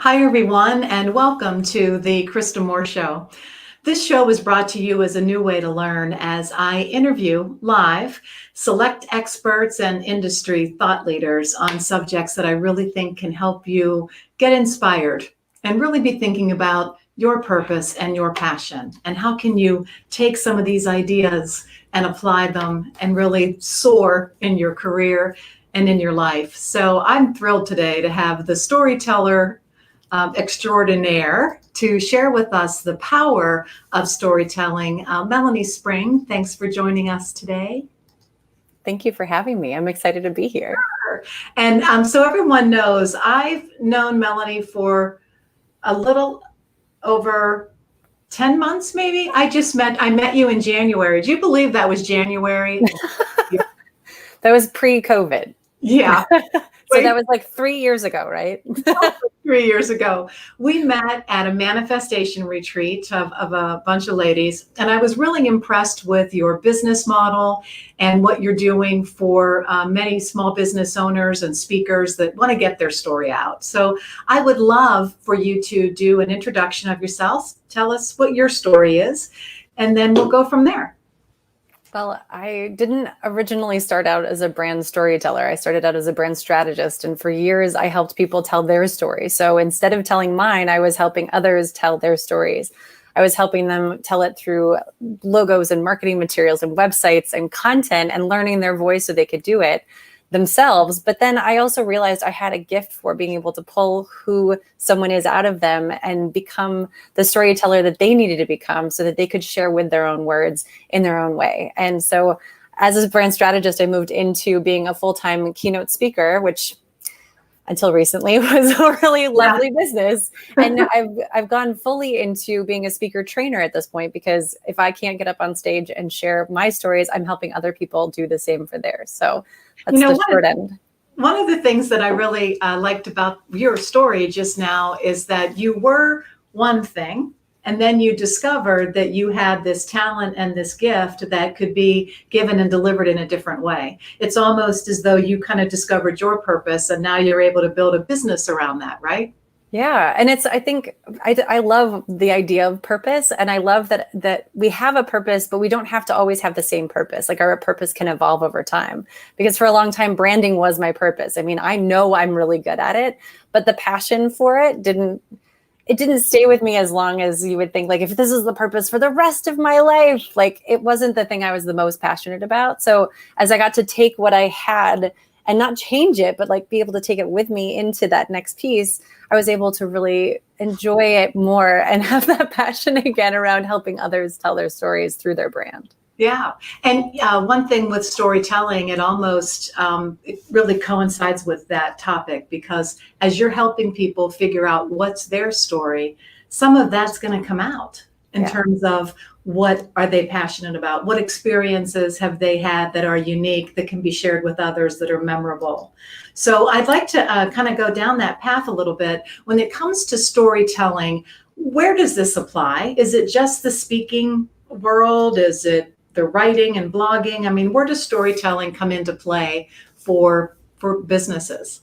Hi, everyone, and welcome to the Krista Moore Show. This show is brought to you as a new way to learn as I interview live select experts and industry thought leaders on subjects that I really think can help you get inspired and really be thinking about your purpose and your passion. And how can you take some of these ideas and apply them and really soar in your career and in your life. So I'm thrilled today to have the storyteller extraordinaire to share with us the power of storytelling. Melanie Spring, thanks for joining us today. Thank you for having me. I'm excited to be here. Sure. And so everyone knows, I've known Melanie for a little over 10 months, maybe. I met you in January. Do you believe that was January? That was pre-COVID. Yeah. So that was like 3 years ago, right? 3 years ago. We met at a manifestation retreat of a bunch of ladies, and I was really impressed with your business model and what you're doing for many small business owners and speakers that want to get their story out. So I would love for you to do an introduction of yourself. Tell us what your story is, and then we'll go from there. Well, I didn't originally start out as a brand storyteller. I started out as a brand strategist. And for years, I helped people tell their story. So instead of telling mine, I was helping others tell their stories. I was helping them tell it through logos and marketing materials and websites and content and learning their voice so they could do it themselves. But then I also realized I had a gift for being able to pull who someone is out of them and become the storyteller that they needed to become so that they could share with their own words in their own way. And so as a brand strategist, I moved into being a full-time keynote speaker, which until recently was a really lovely business. And I've gone fully into being a speaker trainer at this point, because if I can't get up on stage and share my stories, I'm helping other people do the same for theirs. So that's the short end. One of the things that I really liked about your story just now is that you were one thing, and then you discovered that you had this talent and this gift that could be given and delivered in a different way. It's almost as though you kind of discovered your purpose, and now you're able to build a business around that, right? Yeah. And I love the idea of purpose. And I love that we have a purpose, but we don't have to always have the same purpose. Like our purpose can evolve over time, because for a long time, branding was my purpose. I mean, I know I'm really good at it, but the passion for it didn't stay with me as long as you would think. Like, if this is the purpose for the rest of my life, like it wasn't the thing I was the most passionate about. So as I got to take what I had and not change it, but like be able to take it with me into that next piece, I was able to really enjoy it more and have that passion again around helping others tell their stories through their brand. Yeah. And one thing with storytelling, it almost, it really coincides with that topic, because as you're helping people figure out what's their story, some of that's going to come out in terms of what are they passionate about? What experiences have they had that are unique, that can be shared with others, that are memorable? So I'd like to kind of go down that path a little bit. When it comes to storytelling, where does this apply? Is it just the speaking world? Is it the writing and blogging? I mean, where does storytelling come into play for businesses?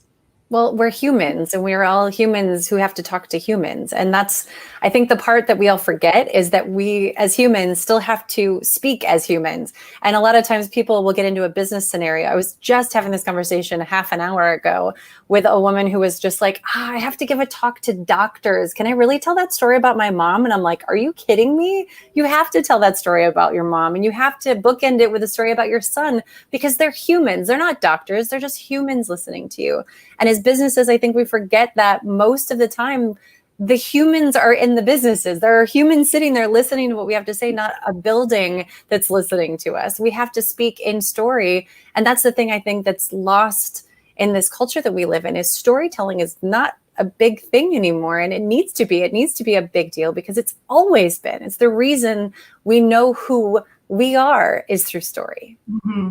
Well, we're humans, and we're all humans who have to talk to humans. And that's, I think, the part that we all forget is that we as humans still have to speak as humans. And a lot of times people will get into a business scenario. I was just having this conversation half an hour ago with a woman who was just like, I have to give a talk to doctors. Can I really tell that story about my mom? And I'm like, are you kidding me? You have to tell that story about your mom, and you have to bookend it with a story about your son, because they're humans. They're not doctors. They're just humans listening to you. And as businesses, I think we forget that most of the time, the humans are in the businesses. There are humans sitting there listening to what we have to say, not a building that's listening to us. We have to speak in story. And that's the thing I think that's lost in this culture that we live in, is storytelling is not a big thing anymore. And it needs to be a big deal, because it's always been. It's the reason we know who we are is through story. Mm-hmm.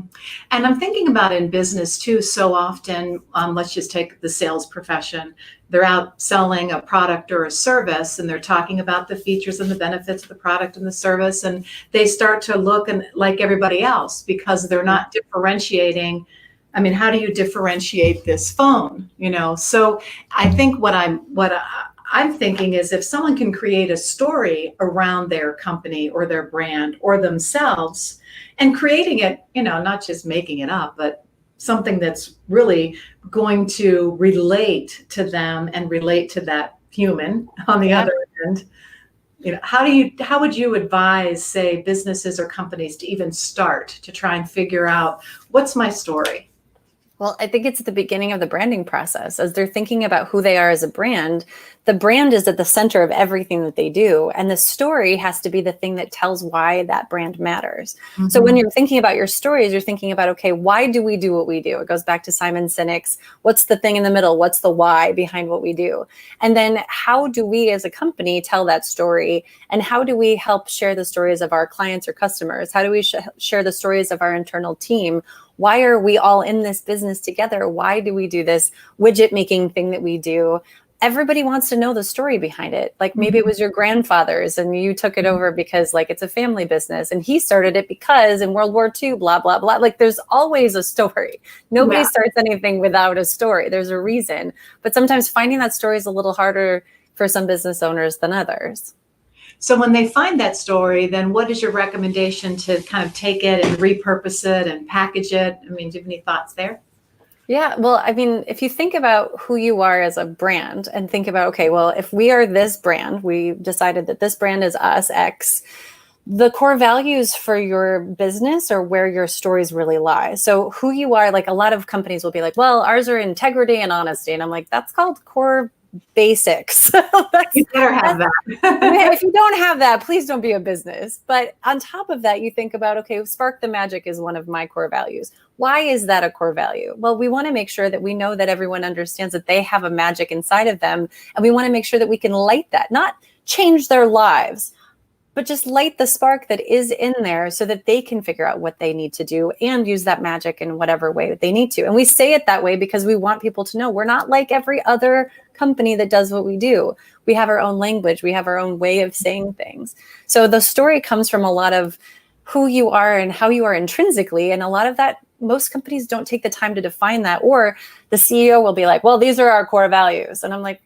And I'm thinking about in business too, so often, let's just take the sales profession. They're out selling a product or a service, and they're talking about the features and the benefits of the product and the service. And they start to look like everybody else, because they're not differentiating. I mean, how do you differentiate this phone? So I think what I'm thinking is if someone can create a story around their company or their brand or themselves and creating it, not just making it up, but something that's really going to relate to them and relate to that human on the other end. How would you advise, say, businesses or companies to even start to try and figure out what's my story? Well, I think it's at the beginning of the branding process. As they're thinking about who they are as a brand, the brand is at the center of everything that they do. And the story has to be the thing that tells why that brand matters. Mm-hmm. So when you're thinking about your stories, you're thinking about, okay, why do we do what we do? It goes back to Simon Sinek's, what's the thing in the middle? What's the why behind what we do? And then how do we as a company tell that story? And how do we help share the stories of our clients or customers? How do we share the stories of our internal team? Why are we all in this business together? Why do we do this widget making thing that we do? Everybody wants to know the story behind it. Like maybe it was your grandfather's and you took it over because like it's a family business and he started it because in World War II, blah, blah, blah. Like there's always a story. Nobody starts anything without a story. There's a reason. But sometimes finding that story is a little harder for some business owners than others. So when they find that story, then what is your recommendation to kind of take it and repurpose it and package it? I mean, do you have any thoughts there? Yeah, well, I mean, if you think about who you are as a brand and think about, okay, well, if we are this brand, we decided that this brand is us, X, the core values for your business are where your stories really lie. So who you are, like a lot of companies will be like, well, ours are integrity and honesty. And I'm like, that's called core basics. You better have that. If you don't have that, please don't be a business. But on top of that, you think about, okay, spark the magic is one of my core values. Why is that a core value? Well, we want to make sure that we know that everyone understands that they have a magic inside of them. And we want to make sure that we can light that, not change their lives, but just light the spark that is in there so that they can figure out what they need to do and use that magic in whatever way that they need to. And we say it that way because we want people to know we're not like every other company that does what we do. We have our own language. We have our own way of saying things. So the story comes from a lot of who you are and how you are intrinsically. And a lot of that, most companies don't take the time to define that. Or the CEO will be like, well, these are our core values. And I'm like,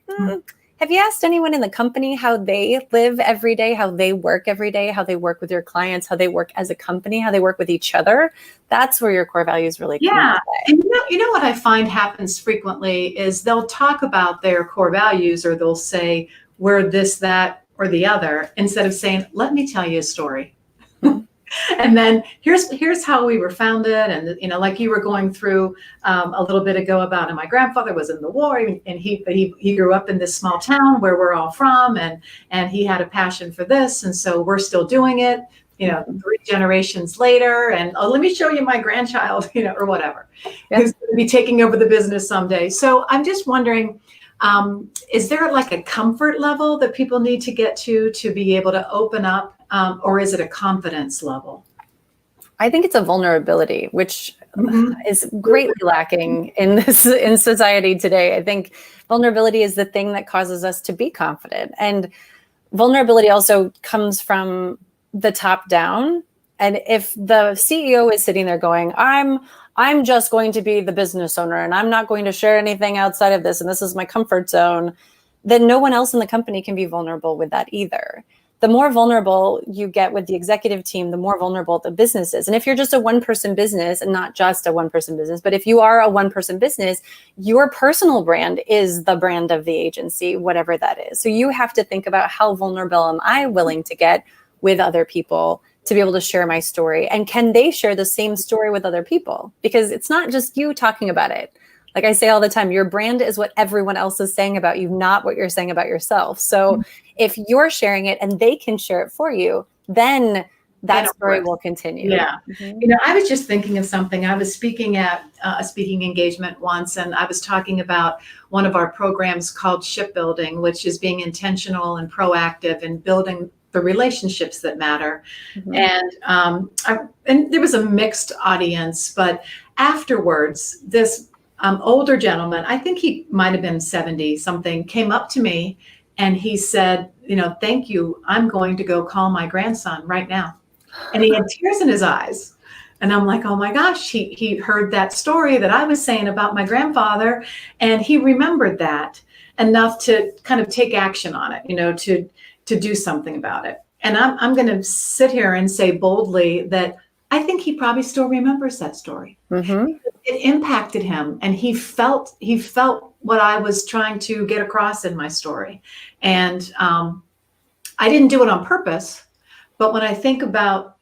have you asked anyone in the company how they live every day, how they work every day, how they work with your clients, how they work as a company, how they work with each other? That's where your core values really come into play. And you know what I find happens frequently is they'll talk about their core values or they'll say we're this, that, or the other, instead of saying, let me tell you a story. And then here's how we were founded. And, like you were going through a little bit ago about, and my grandfather was in the war and he grew up in this small town where we're all from. And he had a passion for this. And so we're still doing it, 3 generations later. And let me show you my grandchild, or whatever, who's going to be taking over the business someday. So I'm just wondering, is there like a comfort level that people need to get to be able to open up? Or is it a confidence level? I think it's a vulnerability, which is greatly lacking in society today. I think vulnerability is the thing that causes us to be confident. And vulnerability also comes from the top down. And if the CEO is sitting there going, I'm just going to be the business owner and I'm not going to share anything outside of this, and this is my comfort zone, then no one else in the company can be vulnerable with that either. The more vulnerable you get with the executive team, the more vulnerable the business is. And if you're just a one-person business, and not just a one-person business, but if you are a one-person business, your personal brand is the brand of the agency, whatever that is. So you have to think about how vulnerable am I willing to get with other people to be able to share my story? And can they share the same story with other people? Because it's not just you talking about it. Like I say all the time, your brand is what everyone else is saying about you, not what you're saying about yourself. So if you're sharing it and they can share it for you, then that story will continue. Yeah. I was just thinking of something. I was speaking at a speaking engagement once, and I was talking about one of our programs called Shipbuilding, which is being intentional and proactive in building the relationships that matter. And there was a mixed audience, but afterwards, this older gentleman, I think he might have been 70 something, came up to me and he said, thank you. I'm going to go call my grandson right now. And he had tears in his eyes. And I'm like, oh my gosh, he heard that story that I was saying about my grandfather and he remembered that. enough to kind of take action on it, to do something about it. And I'm going to sit here and say boldly that I think he probably still remembers that story. Mm-hmm. It impacted him, and he felt what I was trying to get across in my story. And I didn't do it on purpose, but when I think about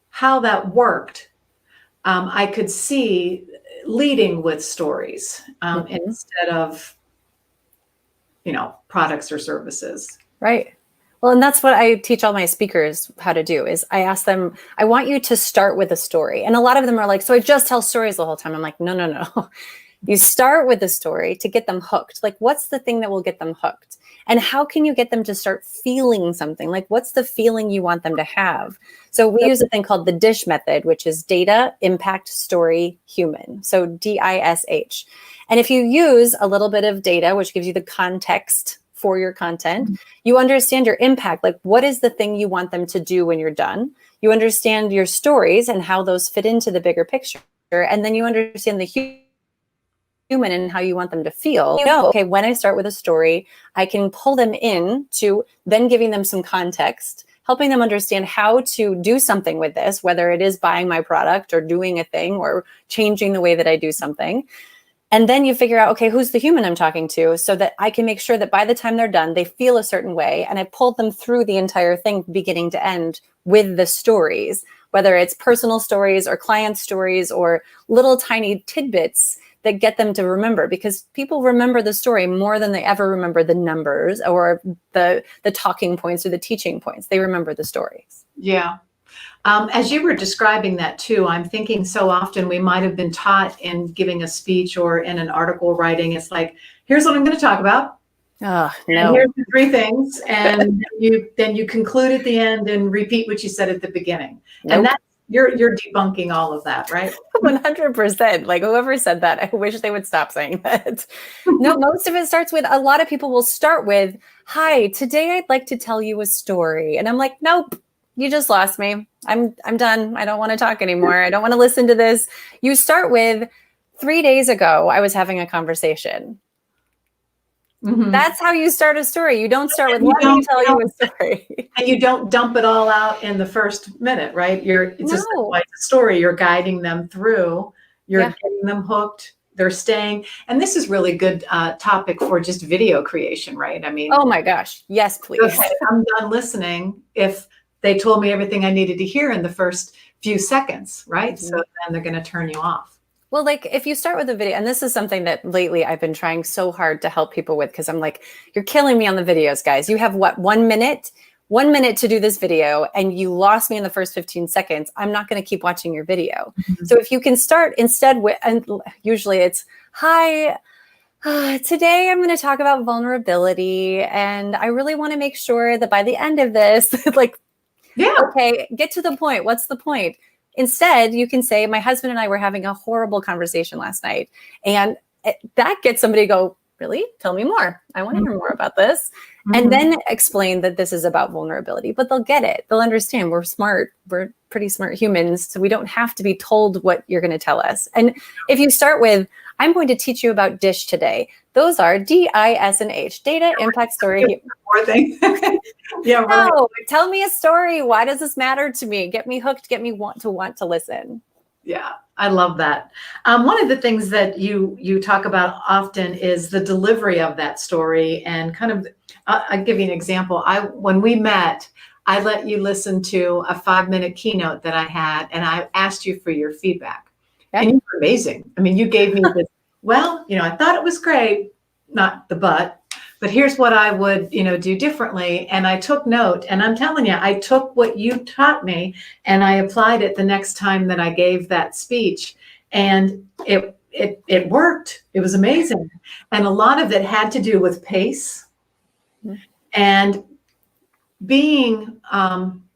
how that worked, I could see leading with stories instead of, products or services. Right. Well, and that's what I teach all my speakers how to do is I ask them, I want you to start with a story. And a lot of them are like, so I just tell stories the whole time. I'm like, no. You start with a story to get them hooked. Like, what's the thing that will get them hooked? And how can you get them to start feeling something? Like, what's the feeling you want them to have? So we use a thing called the DISH method, which is data, impact, story, human. So DISH. And if you use a little bit of data, which gives you the context for your content, you understand your impact. Like, what is the thing you want them to do when you're done? You understand your stories and how those fit into the bigger picture. And then you understand the human and how you want them to feel. Okay, when I start with a story, I can pull them in to then giving them some context, helping them understand how to do something with this, whether it is buying my product or doing a thing or changing the way that I do something. And then you figure out, okay, who's the human I'm talking to, so that I can make sure that by the time they're done, they feel a certain way. And I pulled them through the entire thing, beginning to end, with the stories, whether it's personal stories or client stories or little tiny tidbits that get them to remember, because people remember the story more than they ever remember the numbers or the talking points or the teaching points. They remember the stories. Yeah. As you were describing that too, I'm thinking so often we might have been taught in giving a speech or in an article writing, it's like, here's what I'm going to talk about. Oh, no. And here's the 3 things. And then you conclude at the end and repeat what you said at the beginning. Nope. And that's, you're debunking all of that, right? 100%. Like, whoever said that, I wish they would stop saying that. No, most of it starts with, a lot of people will start with, hi, today I'd like to tell you a story. And I'm like, nope. You just lost me. I'm done. I don't want to talk anymore. I don't want to listen to this. You start with, 3 days ago, I was having a conversation. Mm-hmm. That's how you start a story. You don't start with, let me tell you a story. And you don't dump it all out in the first minute, right? It's just like a story. You're guiding them through. You're getting them hooked. They're staying. And this is really good topic for just video creation, right? I mean, oh my gosh. Yes, please. Okay, I'm done listening if they told me everything I needed to hear in the first few seconds, right? Mm-hmm. So then they're going to turn you off. Well, like, if you start with a video, and this is something that lately I've been trying so hard to help people with, because I'm like, you're killing me on the videos, guys. You have what, 1 minute? 1 minute to do this video, and you lost me in the first 15 seconds. I'm not going to keep watching your video. Mm-hmm. So if you can start instead with, and usually it's, hi, today I'm going to talk about vulnerability, and I really want to make sure that by the end of this, like, okay, get to the point. What's the point? Instead, you can say, my husband and I were having a horrible conversation last night. And that gets somebody to go, really? Tell me more. I want to hear more about this. Mm-hmm. And then explain that this is about vulnerability. But they'll get it. They'll understand. We're smart. We're pretty smart humans. So we don't have to be told what you're going to tell us. And if you start with, I'm going to teach you about DISH today. Those are DIS and H, data, impact, story. More thing. Yeah, right. No, tell me a story. Why does this matter to me? Get me hooked. Get me want to listen. Yeah, I love that. One of the things that you talk about often is the delivery of that story, and kind of, I'll give you an example. When we met, I let you listen to a 5-minute keynote that I had, and I asked you for your feedback. Okay. And you were amazing. I mean, you gave me this, well, I thought it was great, not the but here's what I would, do differently. And I took note, and I'm telling you, I took what you taught me and I applied it the next time that I gave that speech, and it worked. It was amazing. And a lot of it had to do with pace and being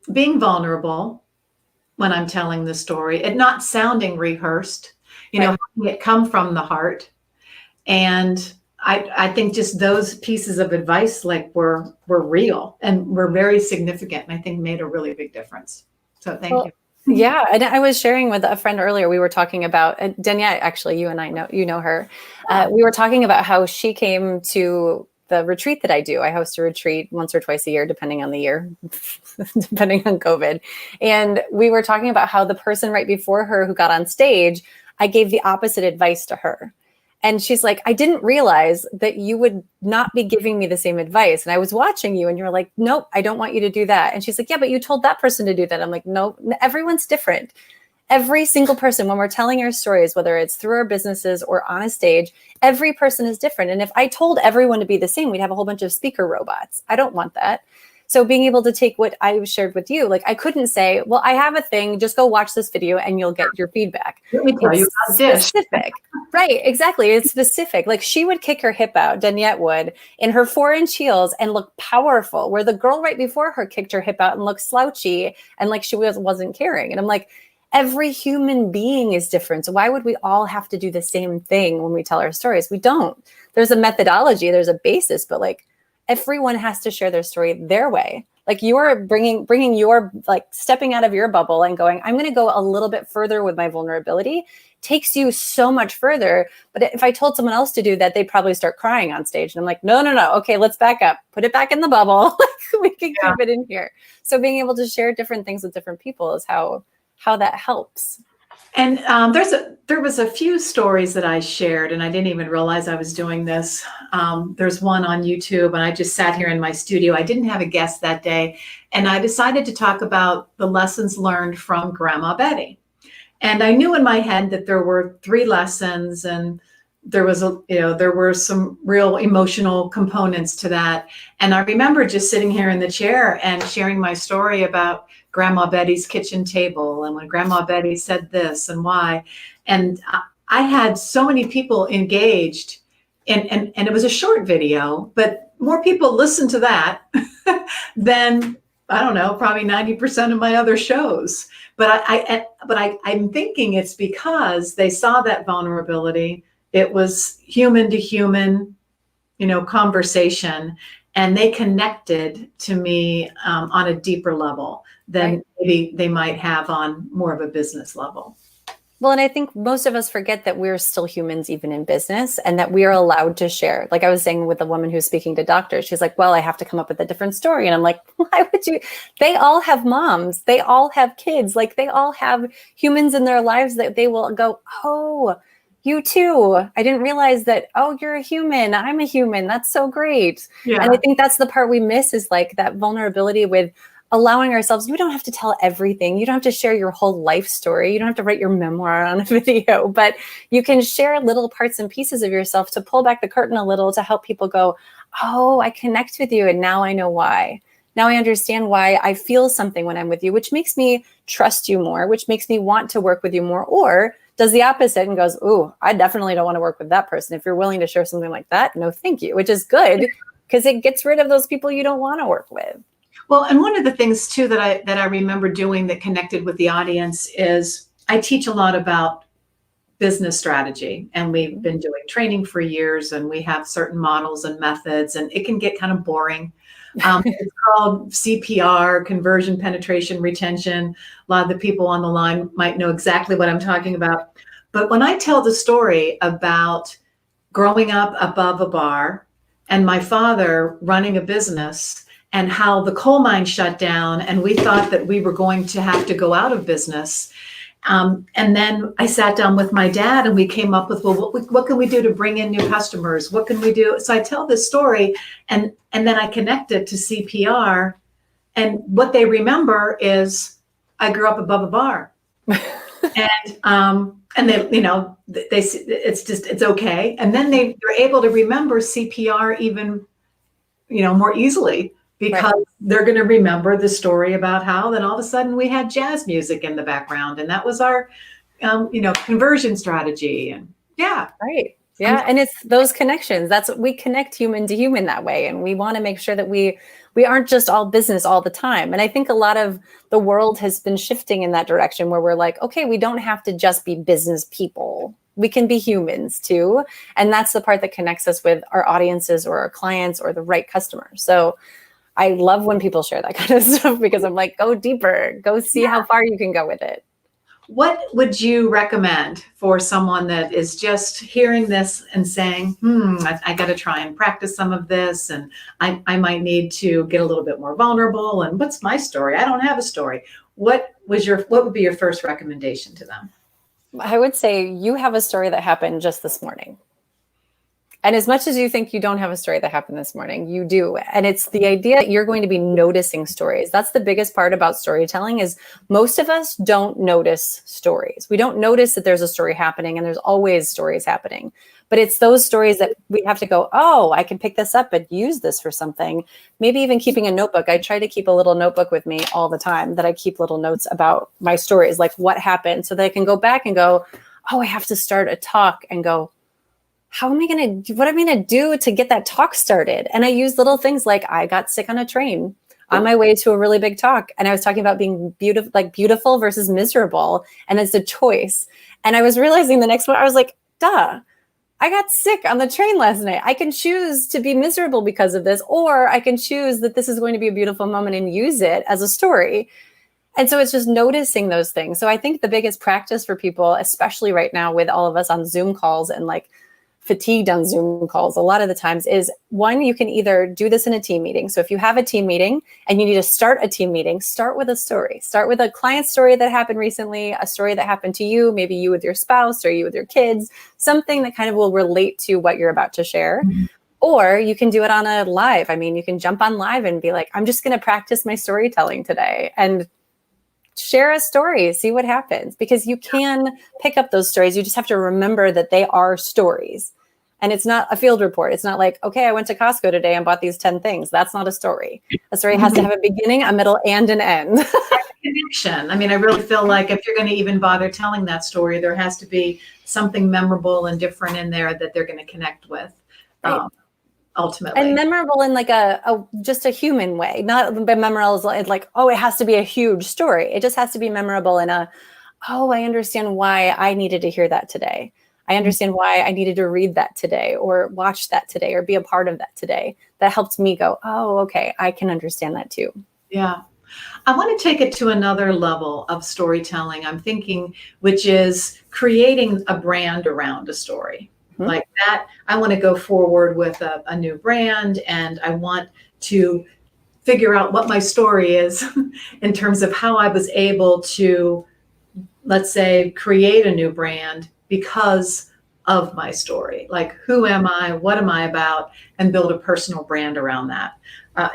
vulnerable when I'm telling the story, and not sounding rehearsed, having it come from the heart. And I think just those pieces of advice, like, were real and were very significant, and I think made a really big difference. So thank you. Yeah. And I was sharing with a friend earlier, we were talking about, Danielle, actually, you and I know her. We were talking about how she came to the retreat that I do. I host a retreat once or twice a year, depending on the year, depending on COVID. And we were talking about how the person right before her who got on stage, I gave the opposite advice to her. And she's like, I didn't realize that you would not be giving me the same advice. And I was watching you and you're like, nope, I don't want you to do that. And she's like, yeah, but you told that person to do that. I'm like, no, everyone's different. Every single person, when we're telling our stories, whether it's through our businesses or on a stage, every person is different. And if I told everyone to be the same, we'd have a whole bunch of speaker robots. I don't want that. So being able to take what I shared with you, like I couldn't say, well, I have a thing, just go watch this video and you'll get your feedback. Let me tell you about this. Specific. Right, exactly. It's specific. Like she would kick her hip out, Daniette would, in her 4-inch heels and look powerful, where the girl right before her kicked her hip out and looked slouchy and like she wasn't caring. And I'm like, every human being is different. So why would we all have to do the same thing when we tell our stories? We don't. There's a methodology, there's a basis, but like everyone has to share their story their way. Like you're bringing your, like stepping out of your bubble and going, I'm going to go a little bit further with my vulnerability takes you so much further. But if I told someone else to do that, they'd probably start crying on stage. And I'm like, no. Okay, let's back up, put it back in the bubble. We can keep it in here. So being able to share different things with different people is how that helps. And there was a few stories that I shared, and I didn't even realize I was doing this. There's one on YouTube, and I just sat here in my studio. I didn't have a guest that day, and I decided to talk about the lessons learned from Grandma Betty. And I knew in my head that there were 3 lessons, and there were some real emotional components to that. And I remember just sitting here in the chair and sharing my story about Grandma Betty's kitchen table, and when Grandma Betty said this and why. And I had so many people engaged, and it was a short video, but more people listened to that than, I don't know, probably 90% of my other shows. But I'm thinking it's because they saw that vulnerability. It was human to human, conversation, and they connected to me on a deeper level than maybe they might have on more of a business level. Well, and I think most of us forget that we're still humans, even in business, and that we are allowed to share. Like I was saying with the woman who's speaking to doctors, she's like, well, I have to come up with a different story. And I'm like, why would you? They all have moms. They all have kids. Like they all have humans in their lives that they will go, oh, you too. I didn't realize that, oh, you're a human. I'm a human. That's so great. Yeah. And I think that's the part we miss is like that vulnerability with allowing ourselves, you don't have to tell everything. You don't have to share your whole life story. You don't have to write your memoir on a video, but you can share little parts and pieces of yourself to pull back the curtain a little to help people go, oh, I connect with you. And now I know why. Now I understand why I feel something when I'm with you, which makes me trust you more, which makes me want to work with you more, or does the opposite and goes, ooh, I definitely don't want to work with that person. If you're willing to share something like that, no, thank you, which is good because it gets rid of those people you don't want to work with. Well, and one of the things too that I remember doing that connected with the audience is I teach a lot about business strategy, and we've been doing training for years, and we have certain models and methods, and it can get kind of boring. It's called CPR, conversion, penetration, retention. A lot of the people on the line might know exactly what I'm talking about. But when I tell the story about growing up above a bar and my father running a business, and how the coal mine shut down and we thought that we were going to have to go out of business. And then I sat down with my dad and we came up with, well, what can we do to bring in new customers? What can we do? So I tell this story and then I connect it to CPR. And what they remember is I grew up above a bar. And they, it's okay. And then they're able to remember CPR even, more easily. Because they're going to remember the story about how then all of a sudden we had jazz music in the background, and that was our, conversion strategy. And yeah. Right. Yeah. And it's those connections. That's what we connect human to human that way. And we want to make sure that we aren't just all business all the time. And I think a lot of the world has been shifting in that direction where we're like, okay, we don't have to just be business people. We can be humans too. And that's the part that connects us with our audiences or our clients or the right customers. So I love when people share that kind of stuff because I'm like, go deeper, go see how far you can go with it. What would you recommend for someone that is just hearing this and saying, I got to try and practice some of this, and I might need to get a little bit more vulnerable, and what's my story? I don't have a story. What would be your first recommendation to them? I would say you have a story that happened just this morning. And as much as you think you don't have a story that happened this morning, you do. And it's the idea that you're going to be noticing stories. That's the biggest part about storytelling, is most of us don't notice stories. We don't notice that there's a story happening, and there's always stories happening. But it's those stories that we have to go, oh, I can pick this up and use this for something. Maybe even keeping a notebook. I try to keep a little notebook with me all the time, that I keep little notes about my stories, like what happened, so that I can go back and go, oh, I have to start a talk, and go, what am I going to do to get that talk started? And I use little things like, I got sick on a train on my way to a really big talk. And I was talking about being beautiful versus miserable. And it's a choice. And I was realizing the next one, I was like, duh, I got sick on the train last night. I can choose to be miserable because of this, or I can choose that this is going to be a beautiful moment and use it as a story. And so it's just noticing those things. So I think the biggest practice for people, especially right now with all of us on Zoom calls and like fatigued on Zoom calls a lot of the times, is one, you can either do this in a team meeting. So if you have a team meeting and you need to start a team meeting, start with a story. Start with a client story that happened recently, a story that happened to you, maybe you with your spouse or you with your kids, something that kind of will relate to what you're about to share. Mm-hmm. Or you can do it on a live. I mean, you can jump on live and be like, I'm just going to practice my storytelling today, and share a story, see what happens, because you can pick up those stories. You just have to remember that they are stories. And it's not a field report. It's not like, okay, I went to Costco today and bought these 10 things. That's not a story. A story has to have a beginning, a middle, and an end. Connection. I mean, I really feel like if you're going to even bother telling that story, there has to be something memorable and different in there that they're going to connect with. Right. Ultimately. And memorable in like just a human way, not memorable like, oh, it has to be a huge story. It just has to be memorable in I understand why I needed to hear that today. I understand why I needed to read that today, or watch that today, or be a part of that today. That helped me go, oh, okay, I can understand that too. Yeah. I want to take it to another level of storytelling, I'm thinking, which is creating a brand around a story. Mm-hmm. Like that, I want to go forward with a new brand, and I want to figure out what my story is in terms of how I was able to, let's say, create a new brand because of my story. Like, who am I? What am I about? And build a personal brand around that.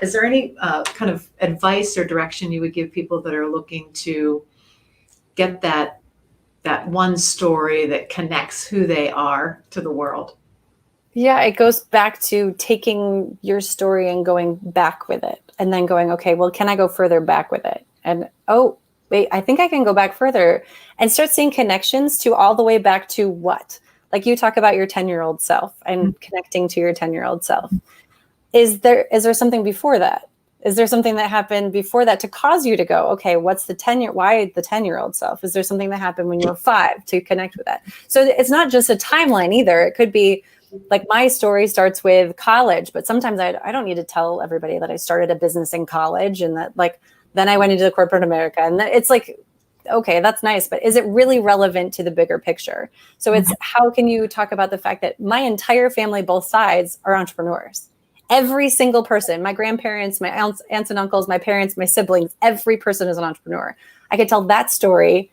Is there any kind of advice or direction you would give people that are looking to get that one story that connects who they are to the world? Yeah, it goes back to taking your story and going back with it, and then going, okay, well, can I go further back with it? And, oh, wait, I think I can go back further, and start seeing connections to all the way back to what? Like you talk about your 10-year-old self and connecting to your 10-year-old self. Is there something before that? Is there something that happened before that to cause you to go, okay, why the 10-year-old self? Is there something that happened when you were 5 to connect with that? So it's not just a timeline either. It could be like, my story starts with college, but sometimes I don't need to tell everybody that I started a business in college, and that like, then I went into corporate America, and it's like, okay, that's nice, but is it really relevant to the bigger picture? So it's, how can you talk about the fact that my entire family, both sides, are entrepreneurs? Every single person, my grandparents, my aunts and uncles, my parents, my siblings, every person is an entrepreneur. I could tell that story,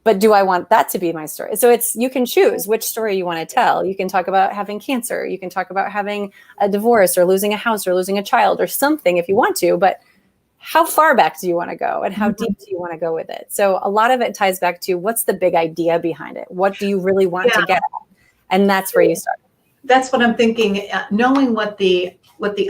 but do I want that to be my story? So you can choose which story you want to tell. You can talk about having cancer. You can talk about having a divorce, or losing a house, or losing a child, or something if you want to, but how far back do you want to go, and how deep do you want to go with it? So a lot of it ties back to, what's the big idea behind it? What do you really want to get at? And that's where you start. That's what I'm thinking. Knowing what the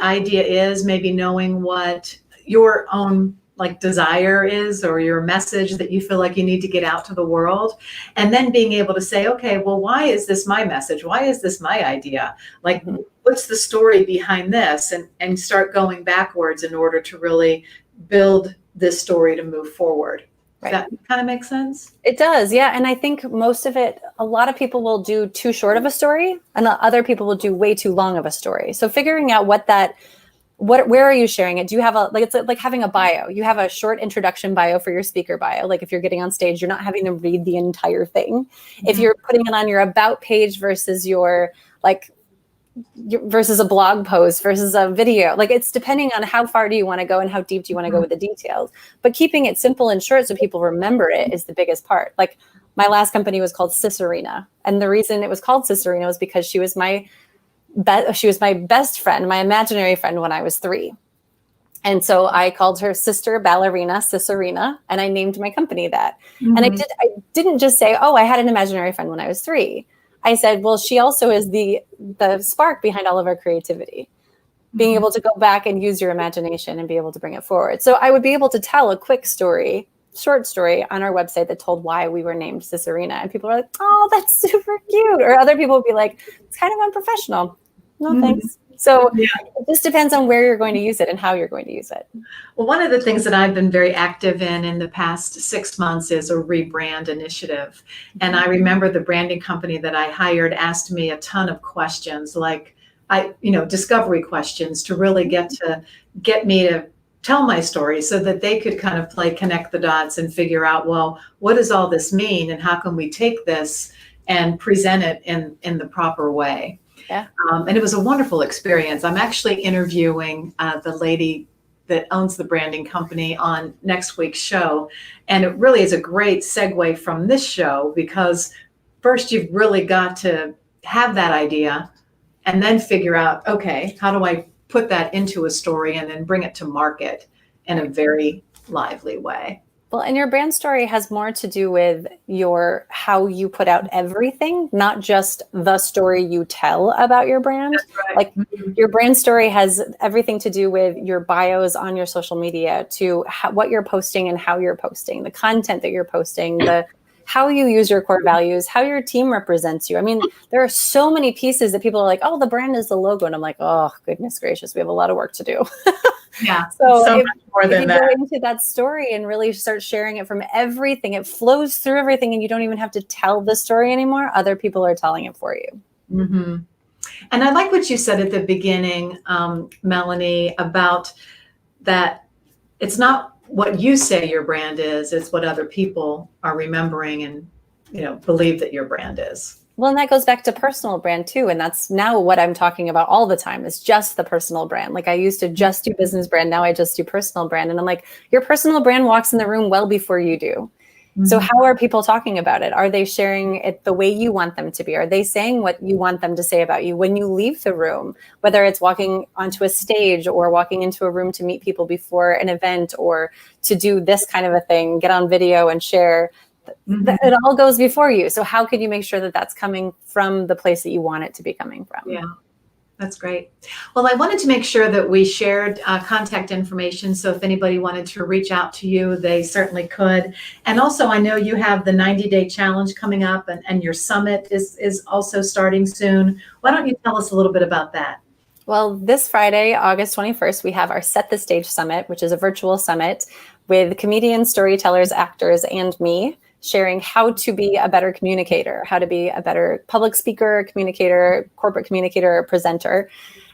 idea is, maybe knowing what your own like desire is, or your message that you feel like you need to get out to the world, and then being able to say, okay, well, why is this my message? Why is this my idea? Like, what's the story behind this? And start going backwards in order to really build this story to move forward. Right. Does that kind of make sense? It does, yeah. And I think most of it, a lot of people will do too short of a story, and other people will do way too long of a story. So figuring out what that where are you sharing it? Do you have it's like having a bio. You have a short introduction bio for your speaker bio. Like if you're getting on stage, you're not having to read the entire thing. If you're putting it on your about page versus versus a blog post versus a video, like it's depending on how far do you want to go and how deep do you want to go with the details. But keeping it simple and short so people remember it is the biggest part. Like my last company was called Cicerina. And the reason it was called Cicerina was because she was my best friend, my imaginary friend when I was 3. And so I called her Sister Ballerina Cicerina, and I named my company that. And I didn't just say, oh, I had an imaginary friend when I was 3. I said, well, she also is the spark behind all of our creativity, being able to go back and use your imagination and be able to bring it forward. So I would be able to tell a quick story, short story on our website that told why we were named Cicerina. And people are like, oh, that's super cute. Or other people would be like, it's kind of unprofessional. No, thanks. So it just depends on where you're going to use it and how you're going to use it. Well, one of the things that I've been very active in the past 6 months is a rebrand initiative. And I remember the branding company that I hired asked me a ton of questions, like discovery questions to really get me to tell my story so that they could kind of connect the dots and figure out, well, what does all this mean? And how can we take this and present it in the proper way? Yeah. And it was a wonderful experience. I'm actually interviewing the lady that owns the branding company on next week's show. And it really is a great segue from this show, because first you've really got to have that idea and then figure out, okay, how do I put that into a story and then bring it to market in a very lively way? Well, and your brand story has more to do with how you put out everything, not just the story you tell about your brand. That's right. Like your brand story has everything to do with your bios on your social media, to what you're posting and how you're posting, the content that you're posting, how you use your core values, how your team represents you. I mean, there are so many pieces that people are like, oh, the brand is the logo. And I'm like, oh, goodness gracious, we have a lot of work to do. Yeah. So much more than that. Go into that story and really start sharing it from everything, it flows through everything, and you don't even have to tell the story anymore. Other people are telling it for you. Mm-hmm. And I like what you said at the beginning, Melanie, about that it's not what you say your brand is, it's what other people are remembering and believe that your brand is. Well, and that goes back to personal brand too. And that's now what I'm talking about all the time, is just the personal brand. Like I used to just do business brand. Now I just do personal brand. And I'm like, your personal brand walks in the room well before you do. Mm-hmm. So how are people talking about it? Are they sharing it the way you want them to be? Are they saying what you want them to say about you when you leave the room, whether it's walking onto a stage or walking into a room to meet people before an event or to do this kind of a thing, get on video and share? Mm-hmm. It all goes before you. So how can you make sure that that's coming from the place that you want it to be coming from? Yeah, that's great. Well, I wanted to make sure that we shared contact information. So if anybody wanted to reach out to you, they certainly could. And also, I know you have the 90-day challenge coming up, and your summit is also starting soon. Why don't you tell us a little bit about that? Well, this Friday, August 21st, we have our Set the Stage Summit, which is a virtual summit with comedians, storytellers, actors, and me, sharing how to be a better communicator, how to be a better public speaker, communicator, corporate communicator, presenter.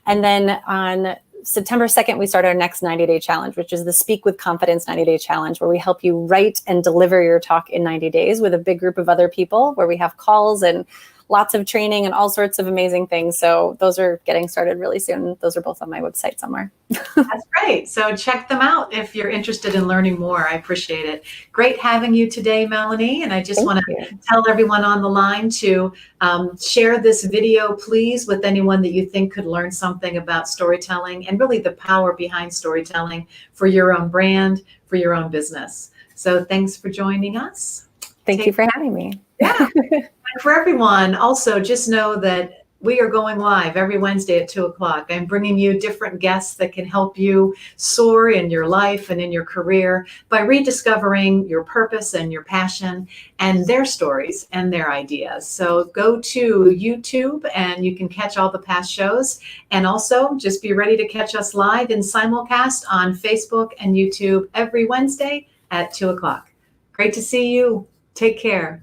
And then on September 2nd, we start our next 90-day challenge, which is the Speak with Confidence 90-day challenge, where we help you write and deliver your talk in 90 days with a big group of other people, where we have calls and lots of training and all sorts of amazing things. So those are getting started really soon. Those are both on my website somewhere. That's great. So check them out if you're interested in learning more. I appreciate it. Great having you today, Melanie. And I just want to tell everyone on the line to share this video, please, with anyone that you think could learn something about storytelling and really the power behind storytelling for your own brand, for your own business. So thanks for joining us. Thank you for having me. Yeah. And for everyone, also just know that we are going live every Wednesday at 2:00. I'm bringing you different guests that can help you soar in your life and in your career by rediscovering your purpose and your passion and their stories and their ideas. So go to YouTube and you can catch all the past shows. And also just be ready to catch us live in simulcast on Facebook and YouTube every Wednesday at 2:00. Great to see you. Take care.